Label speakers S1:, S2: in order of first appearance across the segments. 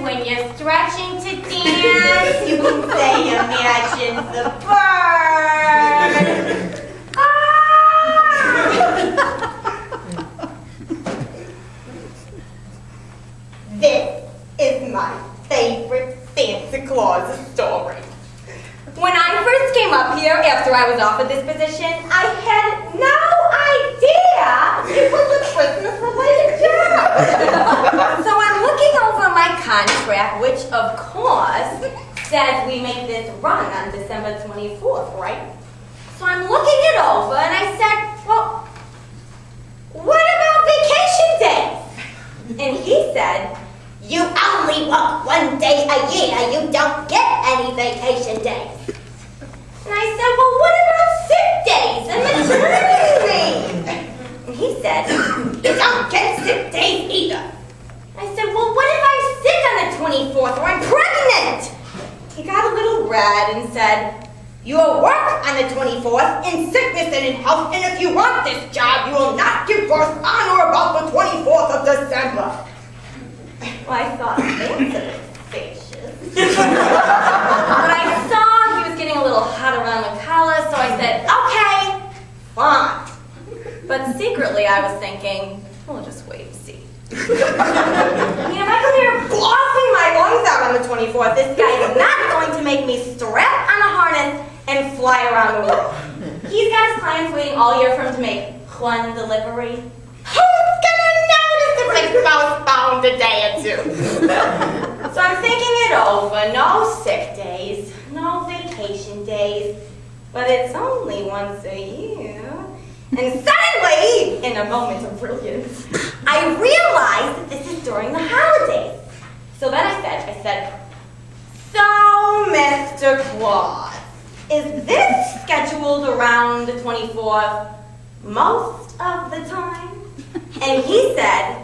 S1: And when you're stretching to dance, you can say imagine the bird. Ah! This is my favorite Santa Claus story. When I first came up here after I was offered this position, I had no idea it was a Christmas-related job. So I'm looking over my contract, which of course says we make this run on December 24th, right? So I'm looking it over and I said, well, what about vacation days? And he said, you only work 1 day a year. You don't get any vacation days. And I said, well, what about sick days and maternity leave? And he said, you don't get sick days either. I said, well, what if I'm sick on the 24th or I'm pregnant? He got a little red and said, you will work on the 24th in sickness and in health, and if you want this job, you will not give birth on or about the 24th of December. Well, I thought, that's a bit spacious. But I saw he was getting a little hot around the collar, so I said, okay, fine. But secretly I was thinking, we'll just wait and see. I mean, if I come here blasting my lungs out on the 24th, this guy is not going to make me strap on a harness and fly around the world. He's got his clients waiting all year for him to make one delivery. Who's gonna notice if I postponed a day or two? So I'm thinking it over. No sick days, no vacation days, but it's only once a year. And suddenly, in a moment of brilliance, I realized that this is during the holidays. So then I said, so Mr. Claus, is this scheduled around the 24th most of the time? And he said,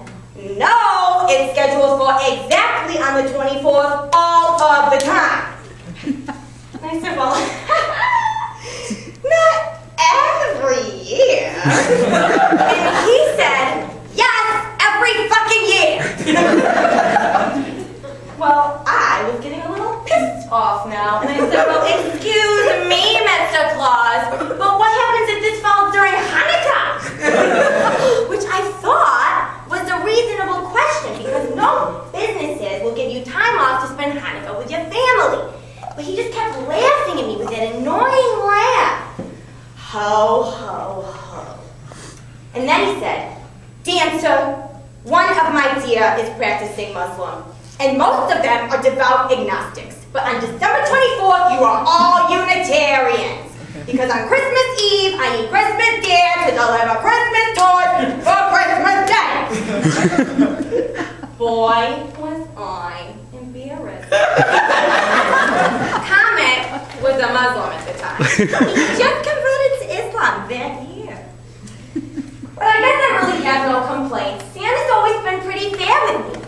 S1: no, it's scheduled for exactly on the 24th all of the time. And I said, well, not every year. And he said, yes, every fucking year. Well, I was getting a little pissed off now. And I said, well, excuse me, Mr. Claus, but what happens if this falls during Hanukkah? Which I thought was a reasonable question, because no businesses will give you time off to spend Hanukkah with your family. But he just kept laughing at me with that annoying laugh. Ho, ho, ho. And then he said, dancer, one of my dear is practicing Muslim, and most of them are devout agnostics. But on December 24th, you are all Unitarians. Because on Christmas Eve, I need Christmas gear to deliver Christmas toys for Christmas Day. Boy, was I embarrassed. Comet was a Muslim at the time. He just converted to Islam that year. But I guess I really have no complaints. Santa's always been pretty fair with me.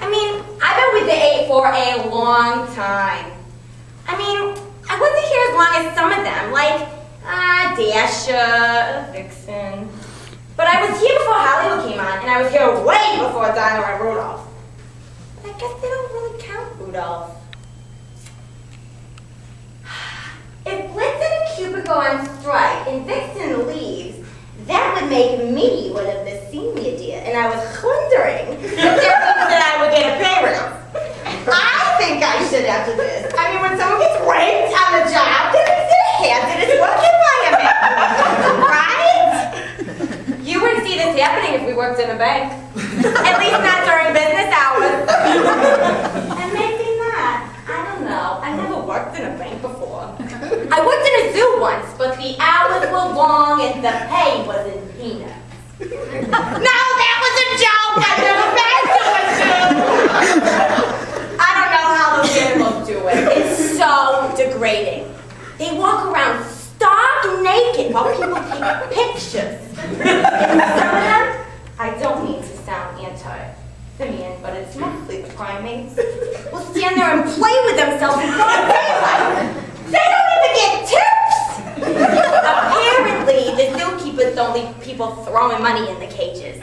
S1: I mean, I've been with the 8 for a long time. I mean, I wasn't here as long as some of them, like Dasher, Vixen. But I was here before Hollywood came on, and I was here way before Donner and Rudolph. But I guess they don't really count Rudolph. If Blitzen and Cupid go on strike and Vixen leaves, that would make me one of the senior deer, and I was wondering if that means that I would get a pay raise. I think I should after this. I mean, when someone gets raped on the job, they consider hazardous work environment, right? You wouldn't see this happening if we worked in a bank. At least not during business hours. And maybe not. I don't know. I never worked in a bank before. I worked in a zoo once, but the hours were long and the pay was in peanuts. No, that was a joke! I've never been to a zoo! I don't know how those animals do it. It's so degrading. They walk around stark naked while people take pictures. And some of them, I don't mean to sound anti-Simeon, but it's mostly the primates, will stand there and play with themselves in broad daylight. They don't even get tips! Apparently, the zookeepers don't leave people throwing money in the cages.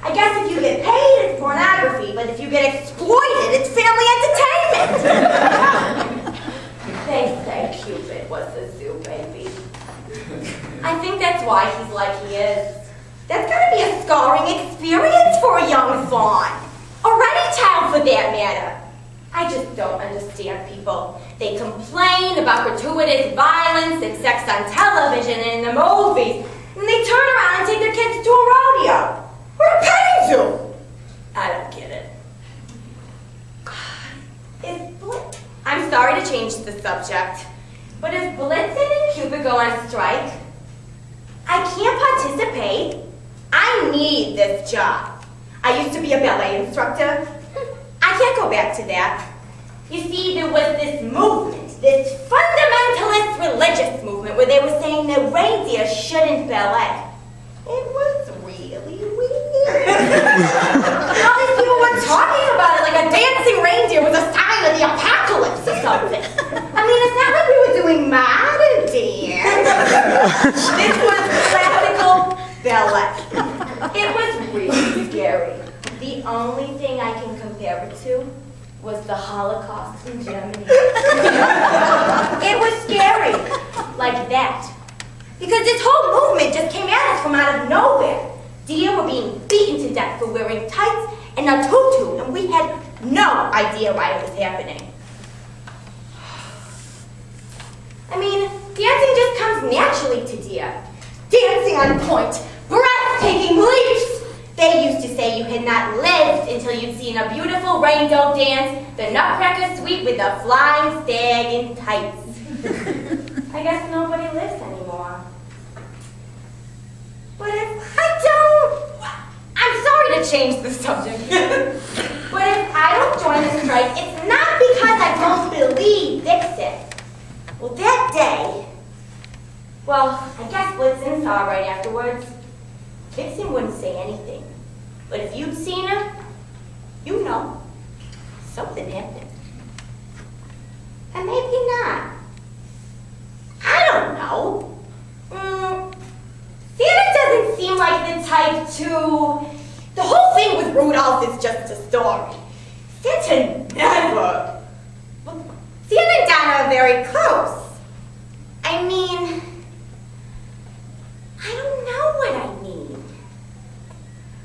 S1: I guess if you get paid, it's pornography, but if you get exploited, it's family for that matter. I just don't understand people. They complain about gratuitous violence and sex on television and in the movies, and they turn around and take their kids to a rodeo. What a petting zoo! I don't get it. I'm sorry to change the subject, but if Blitzen and Cupid go on strike, I can't participate. I need this job. I used to be a ballet instructor. I can't go back to that. You see, there was this movement, this fundamentalist religious movement where they were saying that reindeer shouldn't ballet. It was really weird. All these people were talking about it like a dancing reindeer was a sign of the apocalypse or something. I mean, it's not like we were doing modern dance. This was classical ballet. It was really scary. The only thing I can compare it to was the Holocaust in Germany. It was scary, like that. Because this whole movement just came at us from out of nowhere. Deer were being beaten to death for wearing tights and a tutu, and we had no idea why it was happening. I mean, dancing just comes naturally to deer. Dancing on point, breathtaking leaps. They used to say you had not lived until you'd seen a beautiful rainbow dance, the Nutcracker Suite with the flying stag in tights. I guess nobody lives anymore. But if I'm sorry to change the subject, but if I don't join the strike, it's not because I don't believe Dixon. Well, that day, I guess Blitzen saw right afterwards. Dixon wouldn't say anything. But if you'd seen her, you know, something happened. And maybe not. I don't know. Santa doesn't seem like the type to... The whole thing with Rudolph is just a story. Santa never... Santa and Donna are very close. I mean... I don't know what I mean.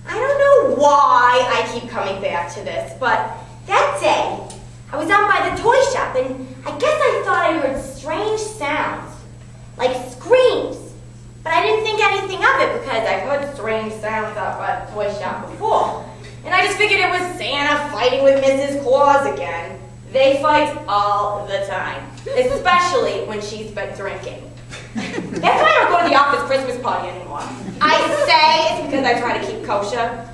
S1: I don't know why I keep coming back to this, but that day, I was out by the toy shop, and I guess I thought I heard strange sounds, like screams. But I didn't think anything of it because I've heard strange sounds out by the toy shop before. And I just figured it was Santa fighting with Mrs. Claus again. They fight all the time, especially when she's been drinking. That's why I don't go to the office Christmas party anymore. I say it's because I try to keep kosher,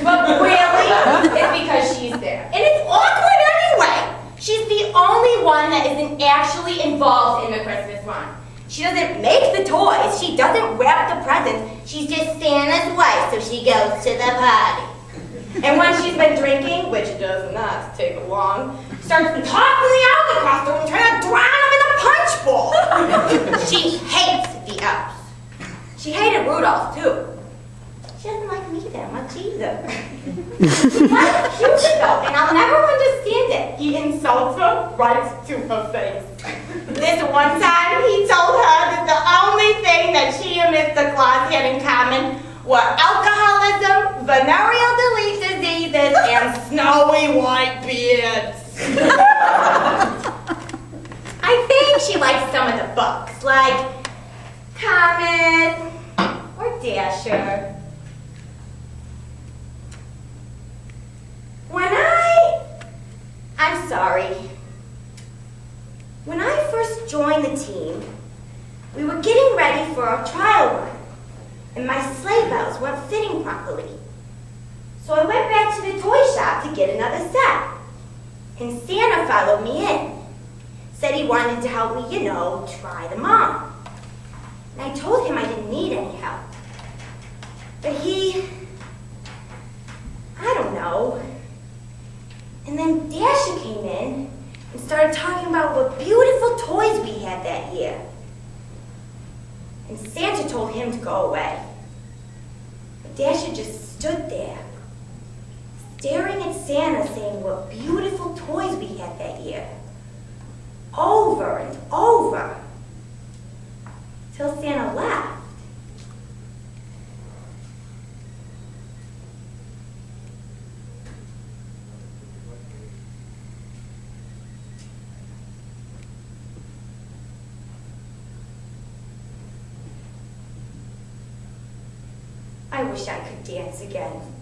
S1: but really, it's because she's there. And it's awkward anyway. She's the only one that isn't actually involved in the Christmas run. She doesn't make the toys. She doesn't wrap the presents. She's just Santa's wife, so she goes to the party. And when she's been drinking, which does not take long, starts tossing the elves across the room, trying to drown them in a punch bowl. She hates the elves. She hated Rudolph, too. She doesn't like me that much either. He likes Cupid, though, and I'll never understand it. He insults her right to her face. This one time, he told her that the only thing that she and Mr. Claus had in common were alcoholism, venereal diseases, and snowy white beards. I think she likes some of the books, like Comet or Dasher. I'm sorry. When I first joined the team, we were getting ready for our trial run, and my sleigh bells weren't fitting properly. So I went back to the toy shop to get another set. And Santa followed me in. Said he wanted to help me, try them on. And I told him I didn't need any help. But I don't know. And then Dasher came in and started talking about what beautiful toys we had that year. And Santa told him to go away. But Dasher just stood there, staring at Santa, saying what beautiful toys we had that year. Over and over. Till Santa left. I wish I could dance again.